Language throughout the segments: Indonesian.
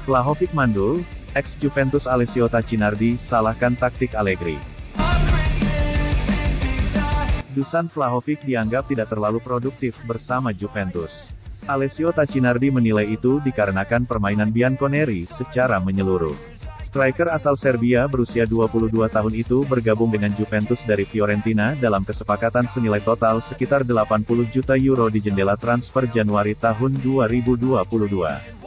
Vlahovic mandul, ex-Juventus Alessio Tacinardi salahkan taktik Allegri. Dusan Vlahovic dianggap tidak terlalu produktif bersama Juventus. Alessio Tacinardi menilai itu dikarenakan permainan Bianconeri secara menyeluruh. Striker asal Serbia berusia 22 tahun itu bergabung dengan Juventus dari Fiorentina dalam kesepakatan senilai total sekitar 80 juta euro di jendela transfer Januari tahun 2022.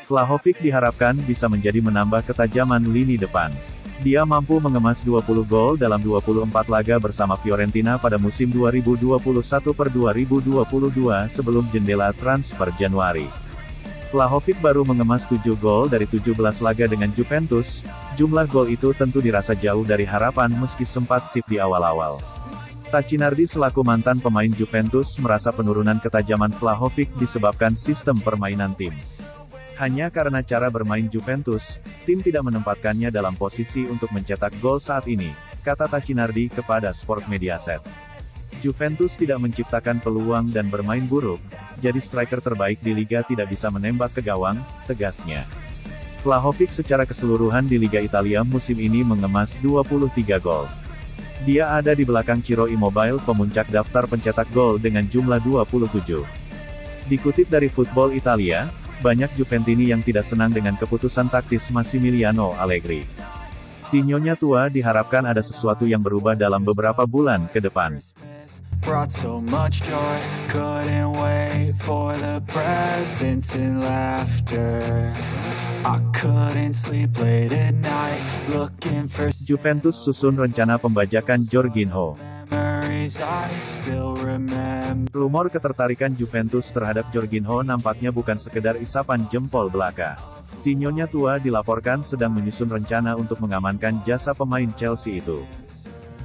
Vlahovic diharapkan bisa menjadi menambah ketajaman lini depan. Dia mampu mengemas 20 gol dalam 24 laga bersama Fiorentina pada musim 2021-2022 sebelum jendela transfer Januari. Vlahovic baru mengemas 7 gol dari 17 laga dengan Juventus. Jumlah gol itu tentu dirasa jauh dari harapan meski sempat sip di awal-awal. Tacinardi selaku mantan pemain Juventus merasa penurunan ketajaman Vlahovic disebabkan sistem permainan tim. Hanya karena cara bermain Juventus, tim tidak menempatkannya dalam posisi untuk mencetak gol saat ini, kata Tacinardi kepada Sport Mediaset. Juventus tidak menciptakan peluang dan bermain buruk, jadi striker terbaik di liga tidak bisa menembak ke gawang, tegasnya. Vlahovic secara keseluruhan di Liga Italia musim ini mengemas 23 gol. Dia ada di belakang Ciro Immobile pemuncak daftar pencetak gol dengan jumlah 27. Dikutip dari Football Italia, banyak Juventini yang tidak senang dengan keputusan taktis Massimiliano Allegri. Si Nyonya tua diharapkan ada sesuatu yang berubah dalam beberapa bulan ke depan. Brought so much joy, couldn't wait for the presents and laughter. I couldn't sleep late at night, looking for Juventus susun rencana pembajakan Jorginho. memories I still remember. Rumor ketertarikan Juventus terhadap Jorginho nampaknya bukan sekedar isapan jempol belaka. Si Nyonya tua dilaporkan sedang menyusun rencana untuk mengamankan jasa pemain Chelsea itu.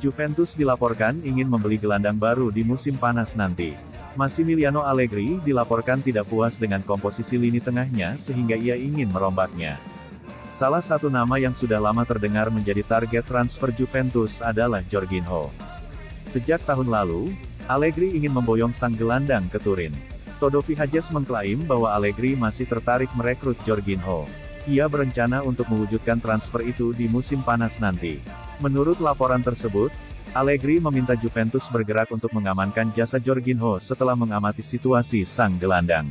Juventus dilaporkan ingin membeli gelandang baru di musim panas nanti. Massimiliano Allegri dilaporkan tidak puas dengan komposisi lini tengahnya sehingga ia ingin merombaknya. Salah satu nama yang sudah lama terdengar menjadi target transfer Juventus adalah Jorginho. Sejak tahun lalu, Allegri ingin memboyong sang gelandang ke Turin. Todo Vihajes mengklaim bahwa Allegri masih tertarik merekrut Jorginho. Ia berencana untuk mewujudkan transfer itu di musim panas nanti. Menurut laporan tersebut, Allegri meminta Juventus bergerak untuk mengamankan jasa Jorginho setelah mengamati situasi sang gelandang.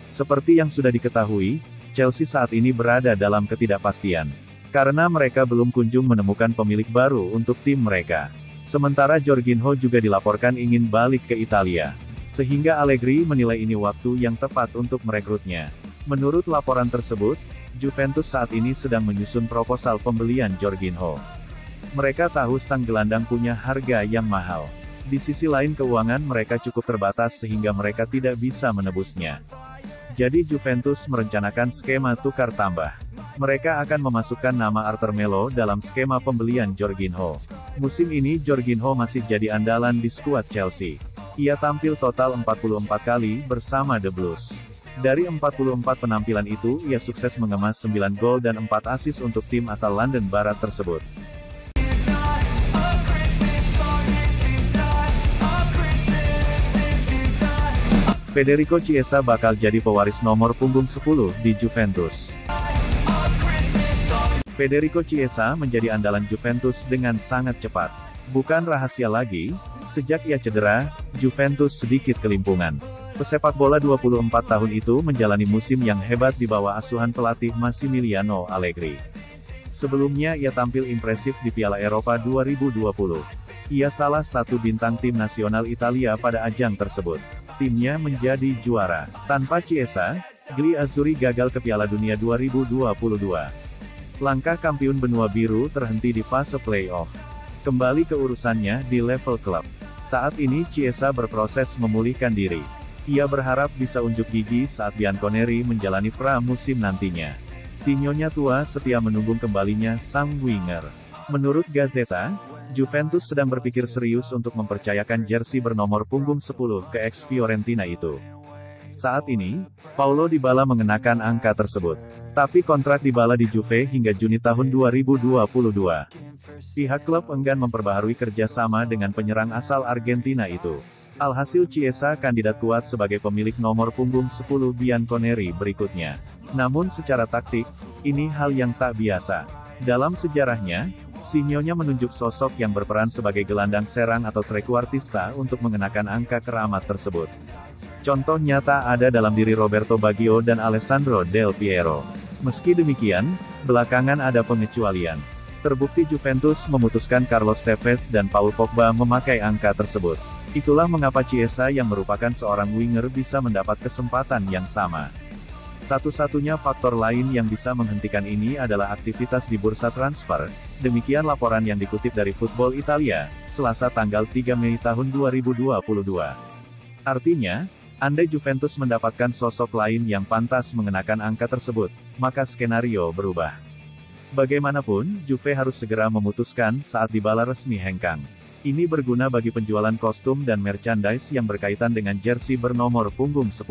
Seperti yang sudah diketahui, Chelsea saat ini berada dalam ketidakpastian. Karena mereka belum kunjung menemukan pemilik baru untuk tim mereka. Sementara Jorginho juga dilaporkan ingin balik ke Italia. Sehingga Allegri menilai ini waktu yang tepat untuk merekrutnya. Menurut laporan tersebut, Juventus saat ini sedang menyusun proposal pembelian Jorginho. Mereka tahu sang gelandang punya harga yang mahal. Di sisi lain keuangan mereka cukup terbatas sehingga mereka tidak bisa menebusnya. Jadi Juventus merencanakan skema tukar tambah. Mereka akan memasukkan nama Arthur Melo dalam skema pembelian Jorginho. Musim ini Jorginho masih jadi andalan di skuad Chelsea. Ia tampil total 44 kali bersama The Blues. Dari 44 penampilan itu, ia sukses mengemas 9 gol dan 4 assist untuk tim asal London Barat tersebut. Federico Chiesa bakal jadi pewaris nomor punggung 10 di Juventus. Federico Chiesa menjadi andalan Juventus dengan sangat cepat. Bukan rahasia lagi, sejak ia cedera, Juventus sedikit kelimpungan. Pesepak bola 24 tahun itu menjalani musim yang hebat di bawah asuhan pelatih Massimiliano Allegri. Sebelumnya ia tampil impresif di Piala Eropa 2020. Ia salah satu bintang tim nasional Italia pada ajang tersebut. Timnya menjadi juara. Tanpa Chiesa, Gli Azzurri gagal ke Piala Dunia 2022. Langkah kampiun benua biru terhenti di fase play-off. Kembali ke urusannya di level klub. Saat ini Chiesa berproses memulihkan diri. Ia berharap bisa unjuk gigi saat Bianconeri menjalani pra-musim nantinya. Si Nyonya tua setia menunggu kembalinya sang winger. Menurut Gazzetta, Juventus sedang berpikir serius untuk mempercayakan jersey bernomor punggung 10 ke ex-Fiorentina itu. Saat ini, Paulo Dybala mengenakan angka tersebut. Tapi kontrak Dybala di Juve hingga Juni tahun 2022. Pihak klub enggan memperbaharui kerjasama dengan penyerang asal Argentina itu. Alhasil Chiesa kandidat kuat sebagai pemilik nomor punggung 10 Bianconeri berikutnya. Namun secara taktik, ini hal yang tak biasa. Dalam sejarahnya, Sinyonya menunjuk sosok yang berperan sebagai gelandang serang atau trequartista untuk mengenakan angka keramat tersebut. Contoh nyata ada dalam diri Roberto Baggio dan Alessandro Del Piero. Meski demikian, belakangan ada pengecualian. Terbukti Juventus memutuskan Carlos Tevez dan Paul Pogba memakai angka tersebut. Itulah mengapa Chiesa yang merupakan seorang winger bisa mendapat kesempatan yang sama. Satu-satunya faktor lain yang bisa menghentikan ini adalah aktivitas di bursa transfer. Demikian laporan yang dikutip dari Football Italia, Selasa tanggal 3 Mei tahun 2022. Artinya, andai Juventus mendapatkan sosok lain yang pantas mengenakan angka tersebut, maka skenario berubah. Bagaimanapun, Juve harus segera memutuskan saat Dybala resmi hengkang. Ini berguna bagi penjualan kostum dan merchandise yang berkaitan dengan jersey bernomor punggung 10.